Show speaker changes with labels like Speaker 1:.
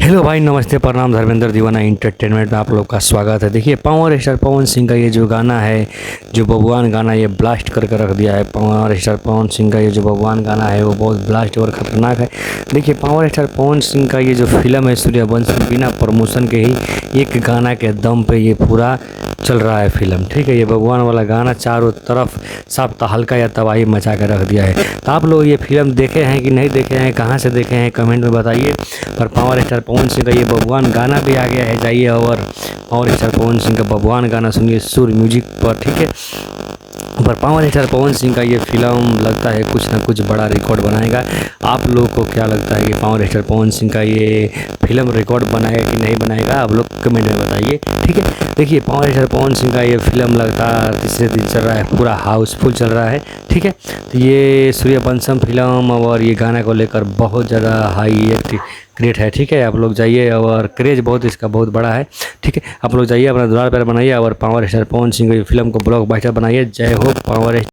Speaker 1: Hello भाई, नमस्ते, प्रणाम। धर्मेंद्र दीवाना इंटरटेनमेंट में आप लोग का स्वागत है। देखिए, पावर स्टार पवन सिंह का ये जो गाना है, जो बबुआन गाना, ये ब्लास्ट करके रख दिया है। पावर स्टार पवन सिंह का ये जो बबुआन गाना है वो बहुत ब्लास्ट और ख़तरनाक है। देखिए, पावर स्टार पवन सिंह का ये जो फिल्म है सूर्यवंशी, बिना प्रमोशन के ही एक गाना के दम पे ये पूरा चल रहा है फिल्म। ठीक है, ये भगवान वाला गाना चारों तरफ सब तहलका या तबाही मचा के रख दिया है। तो आप लोग ये फिल्म देखे हैं कि नहीं देखे हैं, कहाँ से देखे हैं, कमेंट में बताइए। पर पावर स्टार पवन सिंह का ये भगवान गाना भी आ गया है, जाइए और पावर स्टार पवन सिंह का भगवान गाना सुनिए सूर्य म्यूजिक पर। ठीक है, पर पावर स्टार पवन सिंह का ये फिल्म लगता है कुछ ना कुछ बड़ा रिकॉर्ड बनाएगा। आप लोगों को क्या लगता है कि पावर स्टार पवन सिंह का ये फिल्म रिकॉर्ड बनाएगा कि नहीं बनाएगा, आप लोग कमेंट में बताइए। ठीक है, देखिए, पावर स्टार पवन सिंह का ये फिल्म लगातार तीसरे दिन चल रहा है, पूरा हाउसफुल चल रहा है। ठीक है, तो ये सूर्यवंशम फिल्म और ये गाना को लेकर बहुत ज़्यादा हाई क्रिएट है। ठीक है, आप लोग जाइए और क्रेज बहुत इसका बहुत बड़ा है। ठीक है, आप लोग जाइए, अपना द्वार पर बनाइए और पावर स्टार पवन सिंह की फिल्म को ब्लॉकबस्टर बनाइए। जय हो पावर